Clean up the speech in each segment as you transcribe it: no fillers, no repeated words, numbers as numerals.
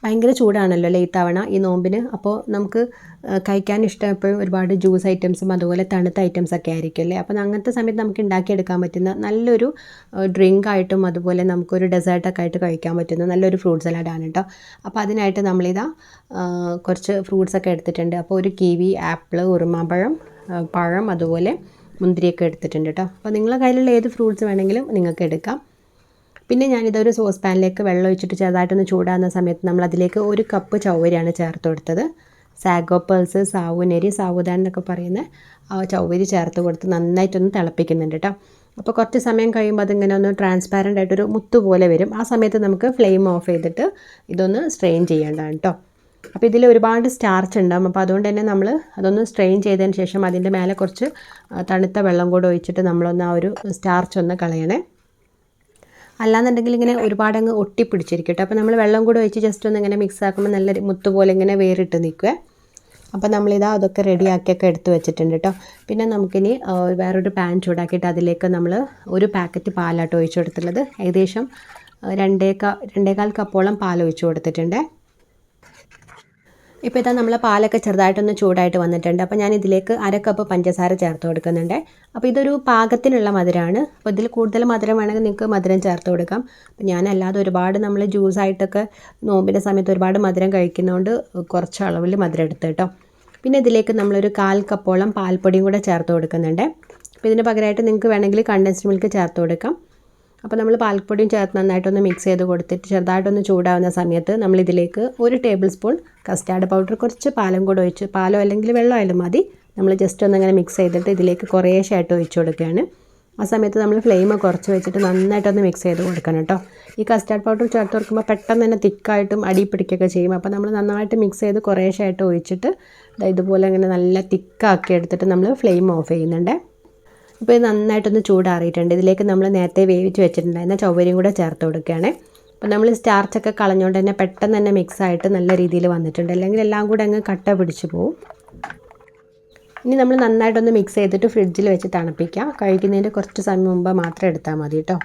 ഭയങ്കര ചൂടാണല്ലോ ഇത്തവണ ഈ നോമ്പിന്. അപ്പോൾ നമുക്ക് കഴിക്കാൻ ഇഷ്ടം എപ്പോഴും ഒരുപാട് ജ്യൂസ് ഐറ്റംസും അതുപോലെ തണുത്ത ഐറ്റംസൊക്കെ ആയിരിക്കുമല്ലേ. അപ്പോൾ അങ്ങനത്തെ സമയത്ത് നമുക്ക് ഉണ്ടാക്കിയെടുക്കാൻ പറ്റുന്ന നല്ലൊരു ഡ്രിങ്ക് ആയിട്ടും അതുപോലെ നമുക്കൊരു ഡെസേർട്ടൊക്കെ ആയിട്ട് കഴിക്കാൻ പറ്റുന്ന നല്ലൊരു ഫ്രൂട്ട് സലാഡാണ് കേട്ടോ. അപ്പോൾ അതിനായിട്ട് നമ്മളിതാ കുറച്ച് ഫ്രൂട്ട്സൊക്കെ എടുത്തിട്ടുണ്ട്. അപ്പോൾ ഒരു കിവി, ആപ്പിൾ, ഉറുമാമ്പഴം, പഴം അതുപോലെ മുന്തിരിയൊക്കെ എടുത്തിട്ടുണ്ട് കേട്ടോ. അപ്പോൾ നിങ്ങളുടെ കയ്യിലുള്ള ഏത് ഫ്രൂട്ട്സ് വേണമെങ്കിലും നിങ്ങൾക്ക് എടുക്കാം. പിന്നെ ഞാനിതൊരു സോസ് പാനിലേക്ക് വെള്ളം ഒഴിച്ചിട്ട് ചെറുതായിട്ടൊന്ന് ചൂടാകുന്ന സമയത്ത് നമ്മളതിലേക്ക് 1 കപ്പ് ചവ്വരിയാണ് ചേർത്ത് കൊടുത്തത്. സാഗോ പേൾസ്, സാവുനരി, സാവുദാൻ എന്നൊക്കെ പറയുന്ന ആ ചവ്വരി ചേർത്ത് കൊടുത്ത് നന്നായിട്ടൊന്ന് തിളപ്പിക്കുന്നുണ്ട് കേട്ടോ. അപ്പോൾ കുറച്ച് സമയം കഴിയുമ്പോൾ അതിങ്ങനെ ഒന്ന് ട്രാൻസ്പാരൻ്റ് ആയിട്ടൊരു മുത്ത് പോലെ വരും. ആ സമയത്ത് നമുക്ക് ഫ്ലെയിം ഓഫ് ചെയ്തിട്ട് ഇതൊന്ന് സ്ട്രെയിൻ ചെയ്യേണ്ടതാണ് കേട്ടോ. അപ്പോൾ ഇതിൽ ഒരുപാട് സ്റ്റാർച്ച് ഉണ്ടാകും. അപ്പോൾ അതുകൊണ്ട് തന്നെ നമ്മൾ അതൊന്ന് സ്ട്രെയിൻ ചെയ്തതിന് ശേഷം അതിൻ്റെ മേലെ കുറച്ച് തണുത്ത വെള്ളം കൂടെ ഒഴിച്ചിട്ട് നമ്മളൊന്ന് ആ ഒരു സ്റ്റാർച്ച് ഒന്ന് കളയണേ. അല്ലാന്നുണ്ടെങ്കിൽ ഇങ്ങനെ ഒരുപാടങ്ങ് ഒട്ടിപ്പിടിച്ചിരിക്കും കേട്ടോ. അപ്പോൾ നമ്മൾ വെള്ളം കൂടെ ഒഴിച്ച് ജസ്റ്റ് ഒന്ന് ഇങ്ങനെ മിക്സ് ആക്കുമ്പോൾ നല്ല മുത്ത് പോലെ ഇങ്ങനെ വേറിട്ട് നിൽക്കുവേ. അപ്പോൾ നമ്മളിതാ അതൊക്കെ റെഡിയാക്കിയൊക്കെ എടുത്ത് വെച്ചിട്ടുണ്ട് കേട്ടോ. പിന്നെ നമുക്കിനി വേറൊരു പാൻ ചൂടാക്കിയിട്ട് അതിലേക്ക് നമ്മൾ 1 പാക്കറ്റ് പാലാട്ടോ ഒഴിച്ചു കൊടുത്തിട്ടുള്ളത്. ഏകദേശം 2.25 കപ്പോളം പാൽ ഒഴിച്ചു കൊടുത്തിട്ടുണ്ട്. ഇപ്പോൾ ഇതാ നമ്മളെ പാലൊക്കെ ചെറുതായിട്ടൊന്ന് ചൂടായിട്ട് വന്നിട്ടുണ്ട്. അപ്പോൾ ഞാൻ ഇതിലേക്ക് 1/2 കപ്പ് പഞ്ചസാര ചേർത്ത് കൊടുക്കുന്നുണ്ട്. അപ്പോൾ ഇതൊരു പാകത്തിനുള്ള മധുരമാണ്. അപ്പോൾ ഇതിൽ കൂടുതൽ മധുരം വേണമെങ്കിൽ നിങ്ങൾക്ക് മധുരം ചേർത്ത് കൊടുക്കാം. അപ്പോൾ ഞാനല്ലാതെ ഒരുപാട് നമ്മൾ ജ്യൂസായിട്ടൊക്കെ നോമ്പിൻ്റെ സമയത്ത് ഒരുപാട് മധുരം കഴിക്കുന്നതുകൊണ്ട് കുറച്ച് അളവിൽ മധുരം എടുത്ത് കേട്ടോ. പിന്നെ ഇതിലേക്ക് നമ്മളൊരു 1/4 കപ്പോളം പാൽപ്പൊടിയും കൂടെ ചേർത്ത് കൊടുക്കുന്നുണ്ട്. അപ്പോൾ ഇതിന് പകരമായിട്ട് നിങ്ങൾക്ക് വേണമെങ്കിൽ കണ്ടൻസ്ഡ് മിൽക്ക് ചേർത്ത് കൊടുക്കാം. അപ്പോൾ നമ്മൾ പാൽപ്പൊടിയും ചേർത്ത് നന്നായിട്ടൊന്ന് മിക്സ് ചെയ്ത് കൊടുത്തിട്ട് ചെറുതായിട്ടൊന്ന് ചൂടാവുന്ന സമയത്ത് നമ്മളിതിലേക്ക് 1 ടേബിൾ സ്പൂൺ കസ്റ്റാർഡ് പൗഡർ, കുറച്ച് പാലും കൂടെ ഒഴിച്ച്, പാലോ അല്ലെങ്കിൽ വെള്ളമായാലും മതി, നമ്മൾ ജസ്റ്റ് ഒന്നിങ്ങനെ മിക്സ് ചെയ്തിട്ട് ഇതിലേക്ക് കുറേശ്ശായിട്ട് ഒഴിച്ച് കൊടുക്കുകയാണ്. ആ സമയത്ത് നമ്മൾ ഫ്ലെയിം കുറച്ച് വെച്ചിട്ട് നന്നായിട്ടൊന്ന് മിക്സ് ചെയ്ത് കൊടുക്കണം കേട്ടോ. ഈ കസ്റ്റാർഡ് പൗഡർ ചേർത്ത് കൊടുക്കുമ്പോൾ പെട്ടെന്ന് തന്നെ തിക്കായിട്ടും അടി പിടിക്കുകയൊക്കെ ചെയ്യും. അപ്പോൾ നമ്മൾ നന്നായിട്ട് മിക്സ് ചെയ്ത് കുറേശ്ശായിട്ട് ഒഴിച്ചിട്ട് ഇതുപോലെ ഇങ്ങനെ നല്ല തിക്കാക്കി എടുത്തിട്ട് നമ്മൾ ഫ്ലെയിം ഓഫ് ചെയ്യുന്നുണ്ട്. ഇപ്പോൾ ഇത് നന്നായിട്ടൊന്ന് ചൂടാറിയിട്ടുണ്ട്. ഇതിലേക്ക് നമ്മൾ നേരത്തെ വേവിച്ച് വെച്ചിട്ടുണ്ടായിരുന്ന ചവ്വരിയും കൂടെ ചേർത്ത് കൊടുക്കുകയാണ്. അപ്പോൾ നമ്മൾ സ്റ്റാർച്ചൊക്കെ കളഞ്ഞുകൊണ്ട് തന്നെ പെട്ടെന്ന് തന്നെ മിക്സായിട്ട് നല്ല രീതിയിൽ വന്നിട്ടുണ്ട്. അല്ലെങ്കിൽ എല്ലാം കൂടെ അങ്ങ് കട്ട പിടിച്ച് പോവും. ഇനി നമ്മൾ നന്നായിട്ടൊന്ന് മിക്സ് ചെയ്തിട്ട് ഫ്രിഡ്ജിൽ വെച്ച് തണുപ്പിക്കുക. കഴിക്കുന്നതിൻ്റെ കുറച്ച് സമയം മുമ്പ് മാത്രം എടുത്താൽ മതി കേട്ടോ.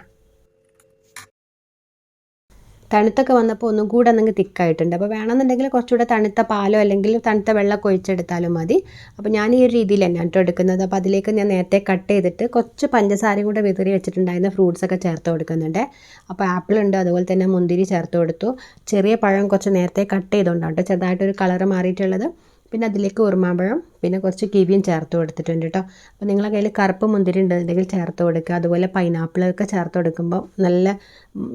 തണുത്തൊക്കെ വന്നപ്പോൾ ഒന്നും കൂടെ ഒന്നെങ്കിൽ തിക്കായിട്ടുണ്ട്. അപ്പോൾ വേണമെന്നുണ്ടെങ്കിൽ കുറച്ചുകൂടെ തണുത്ത പാലോ അല്ലെങ്കിൽ തണുത്ത വെള്ളമൊക്കെ ഒഴിച്ചെടുത്താലും മതി. അപ്പോൾ ഞാൻ ഈ ഒരു രീതിയിൽ തന്നെയാണ് കേട്ടോ എടുക്കുന്നത്. അപ്പോൾ അതിലേക്ക് ഞാൻ നേരത്തെ കട്ട് ചെയ്തിട്ട് കുറച്ച് പഞ്ചസാരയും കൂടെ വിതറി വെച്ചിട്ടുണ്ടായിരുന്ന ഫ്രൂട്ട്സൊക്കെ ചേർത്ത് കൊടുക്കുന്നുണ്ട്. അപ്പോൾ ആപ്പിൾ ഉണ്ട്, അതുപോലെ തന്നെ മുന്തിരി ചേർത്ത് കൊടുത്തു. ചെറിയ പഴം കുറച്ച് നേരത്തെ കട്ട് ചെയ്തുകൊണ്ടാണ് കേട്ടോ ചെറുതായിട്ടൊരു കളറ് മാറിയിട്ടുള്ളത്. പിന്നെ അതിലേക്ക് ഉറുമാമ്പഴം, പിന്നെ കുറച്ച് കിവിയും ചേർത്ത് കൊടുത്തിട്ടുണ്ട് കേട്ടോ. അപ്പോൾ നിങ്ങളുടെ കയ്യിൽ കറുപ്പ് മുന്തിരി ഉണ്ടെന്നുണ്ടെങ്കിൽ ചേർത്ത് കൊടുക്കുക. അതുപോലെ പൈനാപ്പിളൊക്കെ ചേർത്ത് കൊടുക്കുമ്പോൾ നല്ല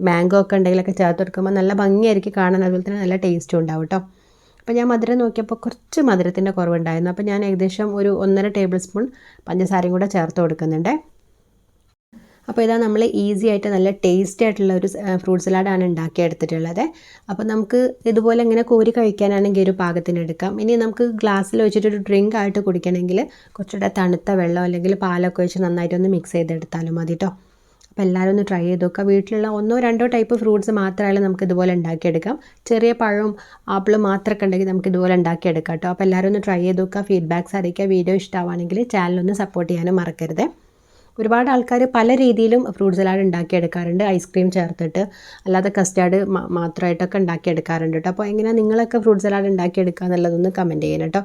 മാംഗോ ഒക്കെ ഉണ്ടെങ്കിലൊക്കെ ചേർത്ത് കൊടുക്കുമ്പോൾ നല്ല ഭംഗിയായിരിക്കും കാണാൻ, അതുപോലെ തന്നെ നല്ല ടേസ്റ്റും ഉണ്ടാവും കേട്ടോ. അപ്പോൾ ഞാൻ മധുരം നോക്കിയപ്പോൾ കുറച്ച് മധുരത്തിൻ്റെ കുറവുണ്ടായിരുന്നു. അപ്പോൾ ഞാൻ ഏകദേശം ഒരു 1.5 ടേബിൾ സ്പൂൺ പഞ്ചസാരയും കൂടെ ചേർത്ത് കൊടുക്കുന്നുണ്ട്. അപ്പോൾ ഇതാ നമ്മൾ ഈസി ആയിട്ട് നല്ല ടേസ്റ്റി ആയിട്ടുള്ള ഒരു ഫ്രൂട്ട് സലാഡാണ് ഉണ്ടാക്കിയെടുത്തിട്ടുള്ളത്. അപ്പോൾ നമുക്ക് ഇതുപോലെ ഇങ്ങനെ കോരി കഴിക്കാനാണെങ്കിൽ ഒരു പാകത്തിന് എടുക്കാം. ഇനി നമുക്ക് ഗ്ലാസ്സിൽ വെച്ചിട്ടൊരു ഡ്രിങ്ക് ആയിട്ട് കുടിക്കണമെങ്കിൽ കുറച്ചുകൂടെ തണുത്ത വെള്ളം അല്ലെങ്കിൽ പാലൊക്കെ വെച്ച് നന്നായിട്ടൊന്ന് മിക്സ് ചെയ്തെടുത്താലും മതി കേട്ടോ. അപ്പോൾ എല്ലാവരും ഒന്ന് ട്രൈ ചെയ്ത് നോക്കുക. വീട്ടിലുള്ള 1-2 ടൈപ്പ് ഫ്രൂട്ട്സ് മാത്രമായാലും നമുക്ക് ഇതുപോലെ ഉണ്ടാക്കിയെടുക്കാം. ചെറിയ പഴവും ആപ്പിളും മാത്രമൊക്കെ ഉണ്ടെങ്കിൽ നമുക്ക് ഇതുപോലെ ഉണ്ടാക്കിയെടുക്കാം കേട്ടോ. അപ്പോൾ എല്ലാവരും ഒന്ന് ട്രൈ ചെയ്ത് നോക്കുക, ഫീഡ്ബാക്ക്സ് അറിയിക്കുക. വീഡിയോ ഇഷ്ടമാണെങ്കിൽ ചാനലൊന്ന് സപ്പോർട്ട് ചെയ്യാനും മറക്കരുത്. ഒരുപാട് ആൾക്കാർ പല രീതിയിലും ഫ്രൂട്ട് സലാഡ് ഉണ്ടാക്കിയെടുക്കാറുണ്ട്. ഐസ്ക്രീം ചേർത്തിട്ട്, അല്ലാതെ കസ്റ്റാർഡ് മാത്രമായിട്ടൊക്കെ ഉണ്ടാക്കിയെടുക്കാറുണ്ട് കേട്ടോ. അപ്പോൾ എങ്ങനെയാണ് നിങ്ങളൊക്കെ ഫ്രൂട്ട് സലാഡ് ഉണ്ടാക്കിയെടുക്കുക എന്നുള്ളതൊന്ന് കമൻറ്റ് ചെയ്യണം കേട്ടോ.